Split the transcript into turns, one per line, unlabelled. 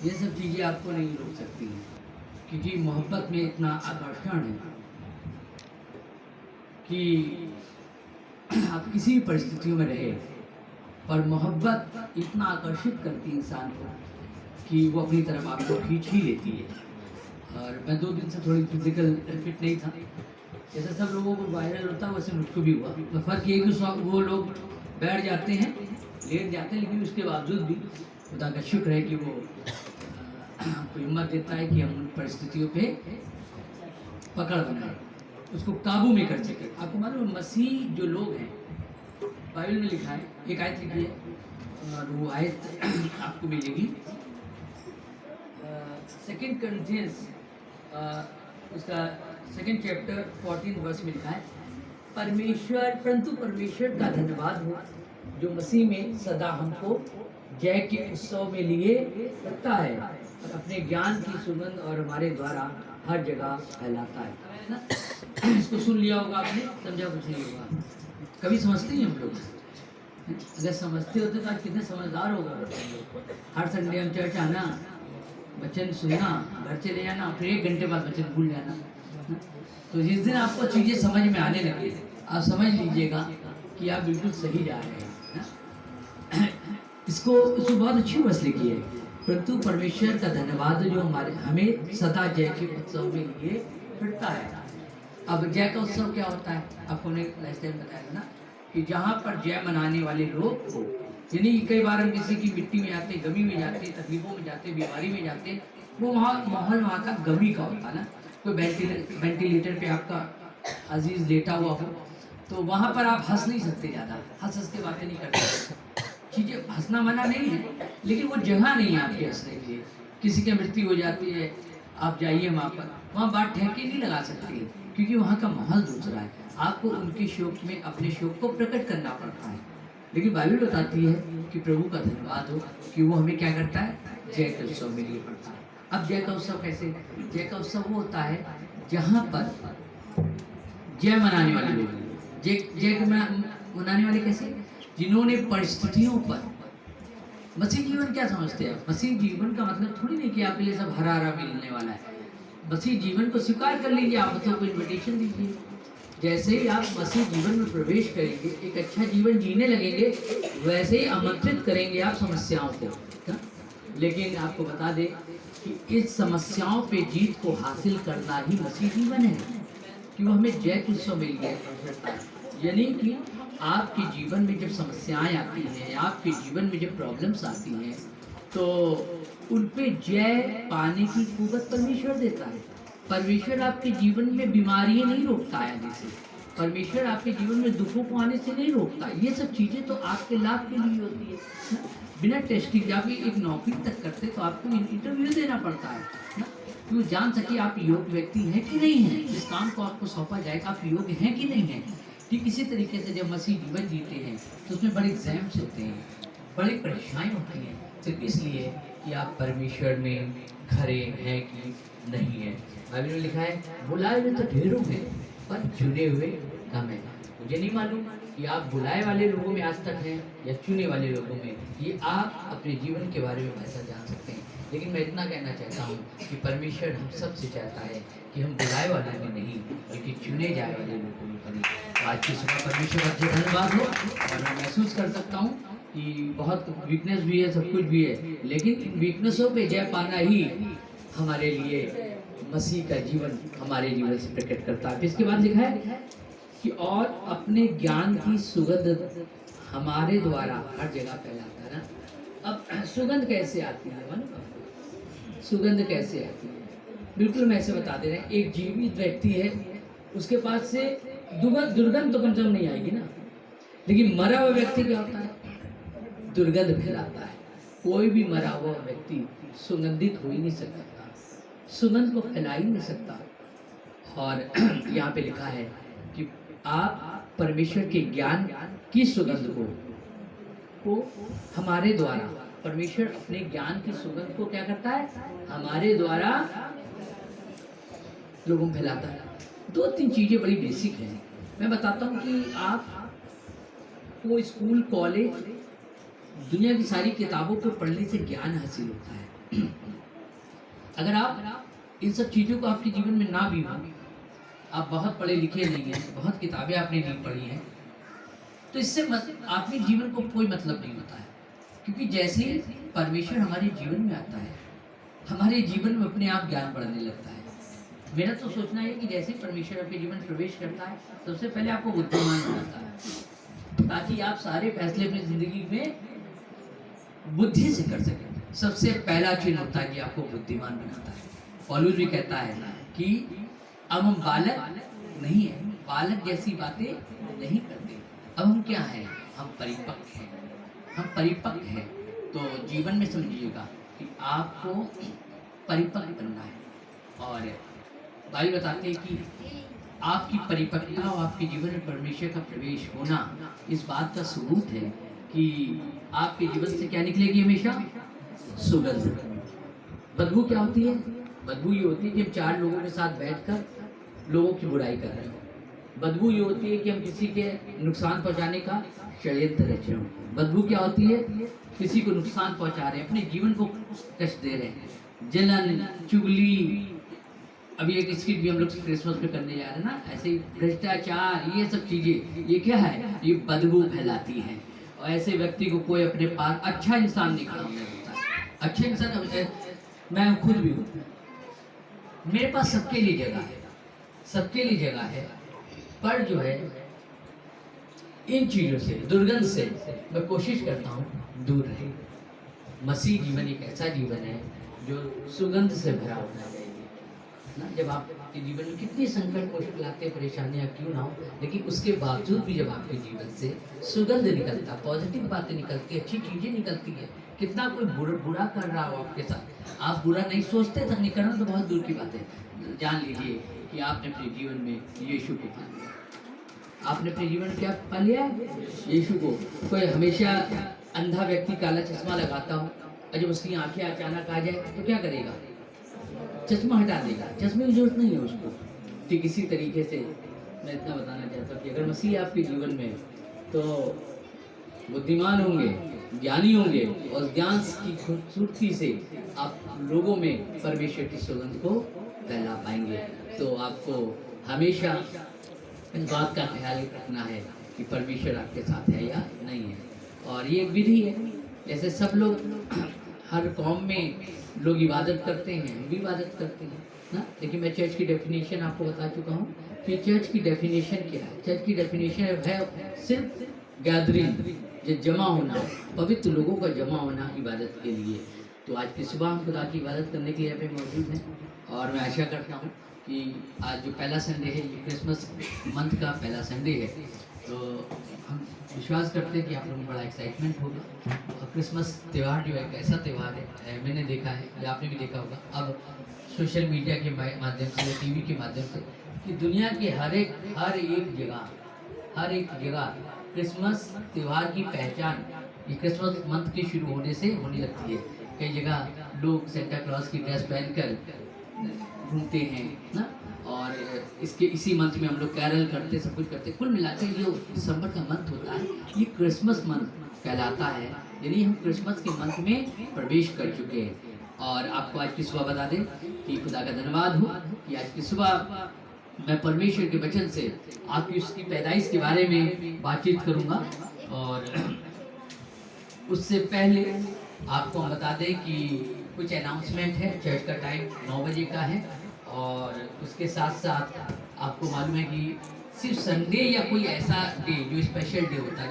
ये सब चीज़ें आपको नहीं रोक सकती हैं, क्योंकि मोहब्बत में इतना आकर्षण है कि आप किसी भी परिस्थितियों में रहे, पर मोहब्बत इतना आकर्षित करती है इंसान को कि वो अपनी तरफ आपको खींच ही लेती है। और मैं 2 दिन से थोड़ी फिजिकल फिट नहीं था, जैसे सब लोगों को वायरल होता है वैसे मुझको भी हुआ। तो फ़र्क ये कि वो लोग बैठ जाते हैं, लेट जाते हैं, लेकिन उसके बावजूद भी खुदा का शुक्र है कि वो हमको हिम्मत देता है कि हम उन परिस्थितियों पे पकड़ बनाए, उसको काबू में कर सके। आपको मालूम है मसीह जो लोग हैं, बाइबल में लिखा है, एक आयत लिखी है और वो आयत आपको मिलेगी 2 Corinthians उसका 2nd चैप्टर 14 वर्स में लिखा है, परंतु परमेश्वर का धन्यवाद हो जो मसीह में सदा हमको जय के उत्सव में लिए रखता है और अपने ज्ञान की सुगंध और हमारे द्वारा हर जगह फैलाता है ना। इसको सुन लिया होगा आपने, समझा कुछ नहीं होगा। कभी समझते ही हम लोग, अगर समझते होते तो आज कितने समझदार होगा। हर संडे हम चर्च आना, वचन सुनना, घर चले जाना, फिर 1 घंटे बाद वचन भूल जाना। तो जिस दिन आपको चीज़ें समझ में आने लगे, आप समझ लीजिएगा कि आप बिल्कुल सही जा रहे हैं। इसको बहुत अच्छी बस लिखी है, परंतु परमेश्वर का धन्यवाद जो हमें सदा जय के उत्सव में लिए फिरता है। अब जय का उत्सव क्या होता है, आपको ने लास्ट टाइम बताया ना कि जहाँ पर जय मनाने वाले लोग हो, यानी कई बार हम किसी की मिट्टी में जाते, गमी में जाते, तकलीफों में जाते, बीमारी में जाते, वो वहाँ माहौल वहाँ का गमी का होता है ना। कोई वेंटिलेटर पे आपका अजीज लेटा हुआ हो तो वहाँ पर आप हंस नहीं सकते, ज़्यादा हंस के बातें नहीं करते। चीज़ें हंसना मना नहीं है, लेकिन वो जगह नहीं है आपके हंसने के लिए। किसी की मृत्यु हो जाती है, आप जाइए वहाँ पर, वहाँ बात ठहके नहीं लगा सकते, क्योंकि वहाँ का माहौल दूसरा है। आपको उनके शोक में अपने शोक को प्रकट करना पड़ता है। लेकिन बाइबल बताती है कि प्रभु का धन्यवाद हो कि वो हमें क्या करता है, जय के उत्सव में लिए पड़ता है। अब जय का उत्सव कैसे, जय का उत्सव वो होता है जहाँ पर जय मनाने वाले लोग, जय मनाने वाले कैसे, जिन्होंने परिस्थितियों पर, मसीह जीवन क्या समझते हैं, मसीह जीवन का मतलब थोड़ी नहीं कि आपके लिए सब हरा हरा मिलने वाला है। मसीह जीवन को स्वीकार कर लीजिए, आप बच्चों को इन्विटेशन दीजिए। जैसे ही आप मसीह जीवन में प्रवेश करेंगे, एक अच्छा जीवन जीने लगेंगे, वैसे ही आमंत्रित करेंगे आप समस्याओं को। लेकिन आपको बता दें कि इस समस्याओं पे जीत को हासिल करना ही मसीह जीवन है, कि वो हमें जय के उत्सव में लिए है। यानी कि आपके जीवन में जब समस्याएं आती हैं, आपके जीवन में जब प्रॉब्लम्स आती हैं, तो उन पे जय पाने की कुव्वत परमेश्वर देता है। परमेश्वर आपके जीवन में बीमारियां नहीं रोकता है, जैसे परमेश्वर आपके जीवन में दुखों को आने से नहीं रोकता। ये सब चीज़ें तो आपके लाभ के लिए होती है ना। बिना टेस्टिंग जब एक नौकरी तक करते तो आपको इंटरव्यू देना पड़ता है ना, कि वो जान सके आप योग्य व्यक्ति हैं कि नहीं हैं, इस काम को आपको सौंपा जाएगा आप योग्य हैं कि नहीं हैं। ठीक इसी तरीके से जब मसीह जीवन जीते हैं तो उसमें बड़े एग्जाम्स होते हैं, बड़ी परीक्षाएं होती हैं, सिर्फ इसलिए कि आप परमेश्वर में खरे हैं कि नहीं है। बाइबल में लिखा है, बुलाए हुए तो ढेरों हैं पर चुने हुए कम है। मुझे नहीं मालूम कि आप बुलाए वाले लोगों में आज तक हैं या चुने वाले लोगों में, ये आप अपने जीवन के बारे में बेहतर जान सकते हैं। लेकिन मैं इतना कहना चाहता हूँ कि परमेश्वर हम सब से चाहता है कि हम बुलाए वाले में नहीं बल्कि चुने जाए वाले लोगों में बने। तो आज की सुबह परमेश्वर का धन्यवाद हो, और मैं महसूस कर सकता हूँ कि बहुत वीकनेस भी है, सब कुछ भी है, लेकिन इन वीकनेसों पे जय पाना ही हमारे लिए मसीह का जीवन हमारे जीवन से प्रकट करता है। इसके बाद लिखा है कि और अपने ज्ञान की सुगंध हमारे द्वारा हर जगह फैलाता है ना। अब सुगंध कैसे आती है, मालूम सुगंध कैसे आती है, बिल्कुल मैं ऐसे बता दे रहे हैं। एक जीवित व्यक्ति है, उसके पास से दुर्गंध तो कम से कम नहीं आएगी ना, लेकिन मरा हुआ व्यक्ति क्या होता है, दुर्गंध फैलाता है। कोई भी मरा हुआ व्यक्ति सुगंधित हो ही नहीं सकता, सुगंध को फैला ही नहीं सकता। और यहाँ पे लिखा है कि आप परमेश्वर के ज्ञान की सुगंध को हमारे द्वारा, परमेश्वर अपने ज्ञान की सुगंध को क्या करता है, हमारे द्वारा लोगों में फैलाता है। 2-3 चीज़ें बड़ी बेसिक हैं, मैं बताता हूँ कि आप को स्कूल कॉलेज दुनिया की सारी किताबों को पढ़ने से ज्ञान हासिल होता है, अगर आप इन सब चीज़ों को आपके जीवन में ना भी हो, आप बहुत पढ़े लिखे नहीं हैं, बहुत किताबें आपने नहीं पढ़ी हैं, तो इससे आपके जीवन को कोई मतलब नहीं होता है। क्योंकि जैसे ही परमेश्वर हमारे जीवन में आता है, हमारे जीवन में अपने आप ज्ञान बढ़ने लगता है। मेरा तो सोचना है कि जैसे ही परमेश्वर आपके जीवन में प्रवेश करता है, सबसे पहले आपको बुद्धिमान बनाता है, ताकि आप सारे फैसले अपनी जिंदगी में बुद्धि से कर सकें। सबसे पहला चिन्ह होता है कि आपको बुद्धिमान बनाता है। पौलुस भी कहता है कि अब हम बालक नहीं है, बालक जैसी बातें नहीं करते, अब हम क्या हैं, हम परिपक्व हैं, हम परिपक्व हैं। तो जीवन में समझिएगा कि आपको परिपक्व बनना है। और भाई बताते हैं कि आपकी परिपक्वता और आपके जीवन में परमेश्वर का प्रवेश होना इस बात का सबूत है कि आपके जीवन से क्या निकलेगी, हमेशा सुगंध। बदबू क्या होती है? बदबू ये होती है कि हम चार लोगों के साथ बैठकर लोगों की बुराई कर रहे हो। बदबू ये होती है कि हम किसी के नुकसान पहुंचाने का षड्यंत्र रच रहे हो। बदबू क्या होती है? किसी को नुकसान पहुंचा रहे हैं, अपने जीवन को कष्ट दे रहे हैं, जलन, चुगली। अभी एक स्किट भी हम लोग क्रिसमस पे करने जा रहे हैं ना, ऐसे भ्रष्टाचार, ये सब चीजें, ये क्या है? ये बदबू फैलाती है। और ऐसे व्यक्ति को कोई अपने पास अच्छा इंसान नहीं खड़ा होता है। अच्छा इंसान मैं खुद भी हूँ, मेरे पास सबके लिए जगह है, सबके लिए जगह है, पर जो है इन चीज़ों से, दुर्गंध से मैं कोशिश करता हूँ दूर रहे। मसीह जीवन एक ऐसा जीवन है जो सुगंध से भरा होना चाहिए ना। जब आपके जीवन में कितनी संकट, मुश्किलातें, परेशानियाँ क्यों ना हो, लेकिन उसके बावजूद भी जब आपके जीवन से सुगंध निकलता, पॉजिटिव बातें निकलती, अच्छी चीज़ें निकलती है। कितना कोई बुरा कर रहा हो आपके साथ, आप बुरा नहीं सोचते तक, नहीं करना तो बहुत दूर की बात है। जान लीजिए कि आपने अपने जीवन में यीशु को पा लिया। आपने अपने जीवन में क्या पा लिया? यीशु को। कोई हमेशा अंधा व्यक्ति काला चश्मा लगाता हो और जब उसकी आंखें अचानक आ जाए तो क्या करेगा? चश्मा हटा देगा, चश्मे की जरूरत नहीं है उसको। ठीक इसी तरीके से मैं इतना बताना चाहता हूँ कि अगर मसीह आपके जीवन में, तो बुद्धिमान होंगे, ज्ञानी होंगे, और ज्ञान की खूबसूरती से आप लोगों में परमेश्वर की सुगंध को फैला पाएंगे। तो आपको हमेशा इस बात का ख्याल रखना है कि परमेश्वर आपके साथ है या नहीं है। और ये एक विधि है, जैसे सब लोग हर कौम में लोग इबादत करते हैं, हम भी इबादत करते हैं ना। लेकिन मैं चर्च की डेफिनेशन आपको बता चुका हूँ कि चर्च की डेफिनेशन क्या है। चर्च की डेफिनेशन है सिर्फ गैदरिंग, जो जमा होना, पवित्र लोगों का जमा होना इबादत के लिए। तो आज की सुबह हम खुदा की इबादत करने के लिए यहाँ पे मौजूद हैं, और मैं आशा करता हूँ कि आज जो पहला संडे है, ये क्रिसमस मंथ का पहला संडे है, तो हम विश्वास करते हैं कि आप लोगों को बड़ा एक्साइटमेंट होगा। और क्रिसमस त्यौहार जो है एक ऐसा त्यौहार है, मैंने देखा है या आपने भी देखा होगा अब सोशल मीडिया के माध्यम से या टीवी के माध्यम से, कि दुनिया के हर एक जगह क्रिसमस त्यौहार की पहचान ये क्रिसमस मंथ के शुरू होने से होने लगती है। कई जगह लोग सेंटा क्लॉज की ड्रेस पहनकर घूमते हैं ना, और इसी मंथ में हम लोग कैरल करते, सब कुछ करते। कुल मिलाकर जो दिसंबर का मंथ होता है, ये क्रिसमस मंथ कहलाता है। यानी हम क्रिसमस के मंथ में प्रवेश कर चुके हैं। और आपको आज की सुबह बता दें कि खुदा का धन्यवाद हो कि आज की सुबह मैं परमेश्वर के वचन से आपकी उसकी पैदाइश के बारे में बातचीत करूंगा। और उससे पहले आपको हम बता दें कि कुछ अनाउंसमेंट है। चर्च का टाइम 9 बजे का है, और उसके साथ साथ आपको मालूम है कि सिर्फ संडे या कोई ऐसा डे जो स्पेशल डे होता है